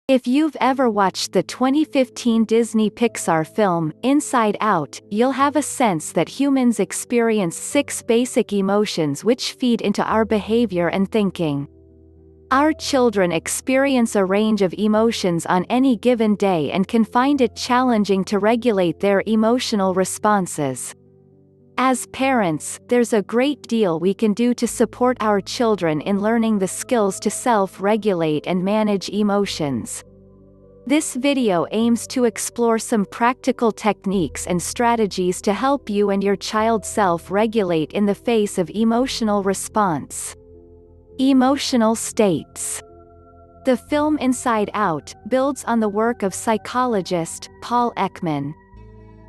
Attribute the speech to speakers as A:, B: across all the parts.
A: If you've ever watched the 2015 Disney Pixar film, Inside Out, you'll have a sense that humans experience 6 basic emotions which feed into our behavior and thinking. Our children experience a range of emotions on any given day and can find it challenging to regulate their emotional responses. As parents, there's a great deal we can do to support our children in learning the skills to self-regulate and manage emotions. This video aims to explore some practical techniques and strategies to help you and your child self-regulate in the face of emotional response. Emotional states. The film Inside Out builds on the work of psychologist Paul Ekman.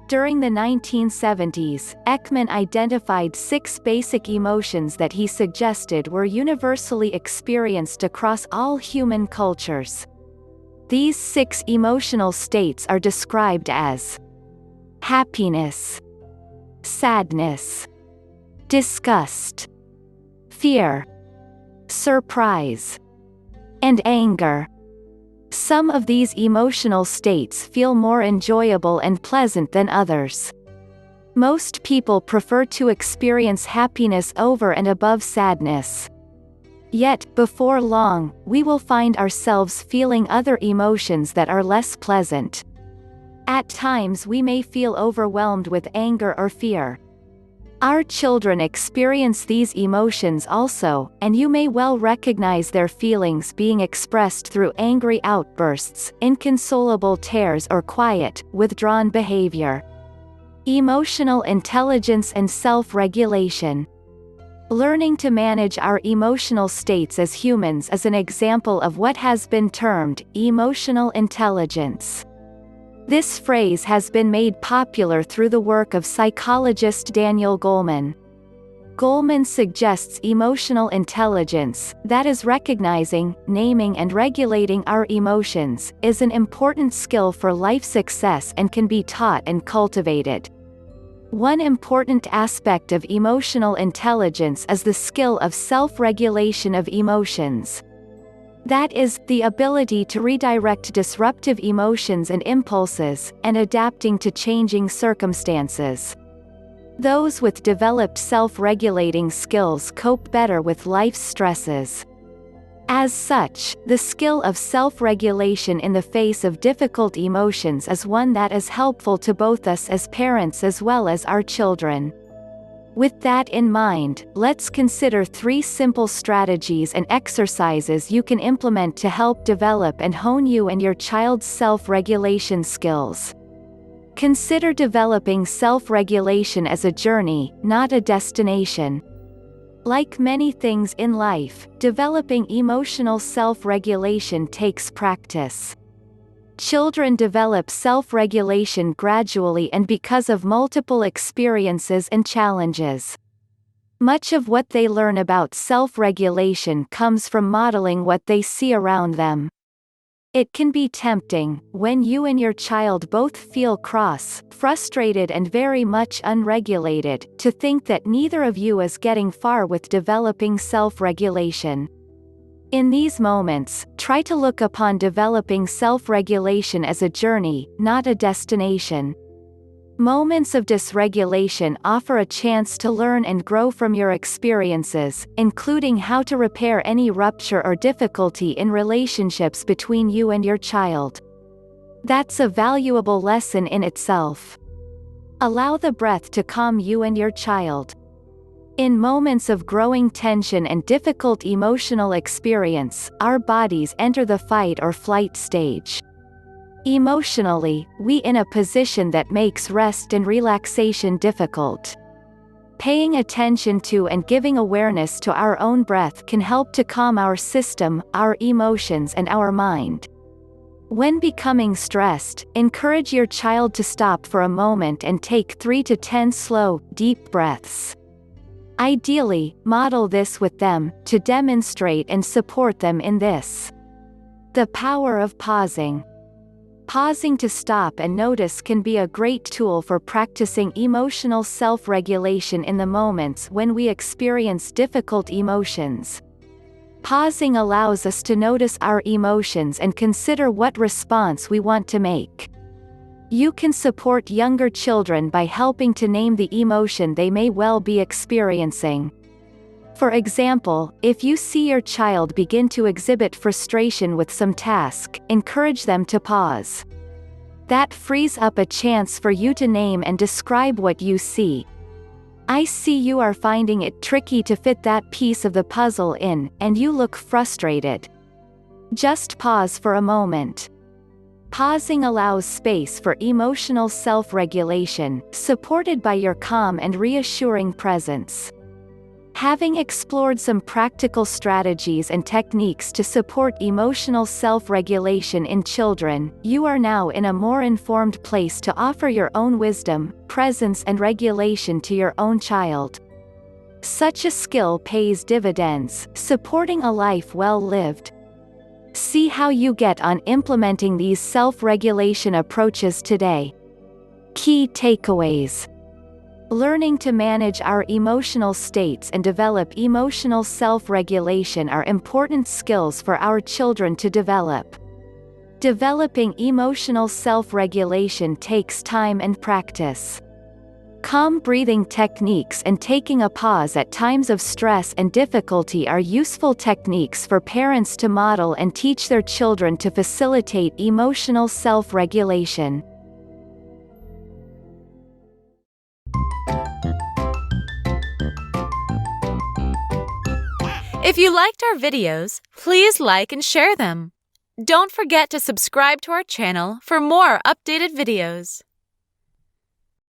A: During the 1970s, Ekman identified 6 basic emotions that he suggested were universally experienced across all human cultures. These 6 emotional states are described as happiness, sadness, disgust, fear, surprise, and anger. Some of these emotional states feel more enjoyable and pleasant than others. Most people prefer to experience happiness over and above sadness. Yet, before long, we will find ourselves feeling other emotions that are less pleasant. At times we may feel overwhelmed with anger or fear. Our children experience these emotions also, and you may well recognize their feelings being expressed through angry outbursts, inconsolable tears, or quiet, withdrawn behavior. Emotional intelligence and self-regulation. Learning to manage our emotional states as humans is an example of what has been termed emotional intelligence. This phrase has been made popular through the work of psychologist Daniel Goleman. Goleman suggests emotional intelligence, that is recognizing, naming and regulating our emotions, is an important skill for life success and can be taught and cultivated. One important aspect of emotional intelligence is the skill of self-regulation of emotions. That is, the ability to redirect disruptive emotions and impulses, and adapting to changing circumstances. Those with developed self-regulating skills cope better with life's stresses. As such, the skill of self-regulation in the face of difficult emotions is one that is helpful to both us as parents as well as our children. With that in mind, let's consider 3 simple strategies and exercises you can implement to help develop and hone you and your child's self-regulation skills. Consider developing self-regulation as a journey, not a destination. Like many things in life, developing emotional self-regulation takes practice. Children develop self-regulation gradually and because of multiple experiences and challenges. Much of what they learn about self-regulation comes from modeling what they see around them. It can be tempting, when you and your child both feel cross, frustrated and very much unregulated, to think that neither of you is getting far with developing self-regulation. In these moments, try to look upon developing self-regulation as a journey, not a destination. Moments of dysregulation offer a chance to learn and grow from your experiences, including how to repair any rupture or difficulty in relationships between you and your child. That's a valuable lesson in itself. Allow the breath to calm you and your child. In moments of growing tension and difficult emotional experience, our bodies enter the fight or flight stage. Emotionally, we're in a position that makes rest and relaxation difficult. Paying attention to and giving awareness to our own breath can help to calm our system, our emotions and our mind. When becoming stressed, encourage your child to stop for a moment and take 3 to 10 slow, deep breaths. Ideally, model this with them, to demonstrate and support them in this. The power of pausing. Pausing to stop and notice can be a great tool for practicing emotional self-regulation in the moments when we experience difficult emotions. Pausing allows us to notice our emotions and consider what response we want to make. You can support younger children by helping to name the emotion they may well be experiencing. For example, if you see your child begin to exhibit frustration with some task, encourage them to pause. That frees up a chance for you to name and describe what you see. I see you are finding it tricky to fit that piece of the puzzle in, and you look frustrated. Just pause for a moment. Pausing allows space for emotional self-regulation, supported by your calm and reassuring presence. Having explored some practical strategies and techniques to support emotional self-regulation in children, you are now in a more informed place to offer your own wisdom, presence and regulation to your own child. Such a skill pays dividends, supporting a life well lived. See how you get on implementing these self-regulation approaches today. Key takeaways. Learning to manage our emotional states and develop emotional self-regulation are important skills for our children to develop. Developing emotional self-regulation takes time and practice. Calm breathing techniques and taking a pause at times of stress and difficulty are useful techniques for parents to model and teach their children to facilitate emotional self-regulation.
B: If you liked our videos, please like and share them. Don't forget to subscribe to our channel for more updated videos.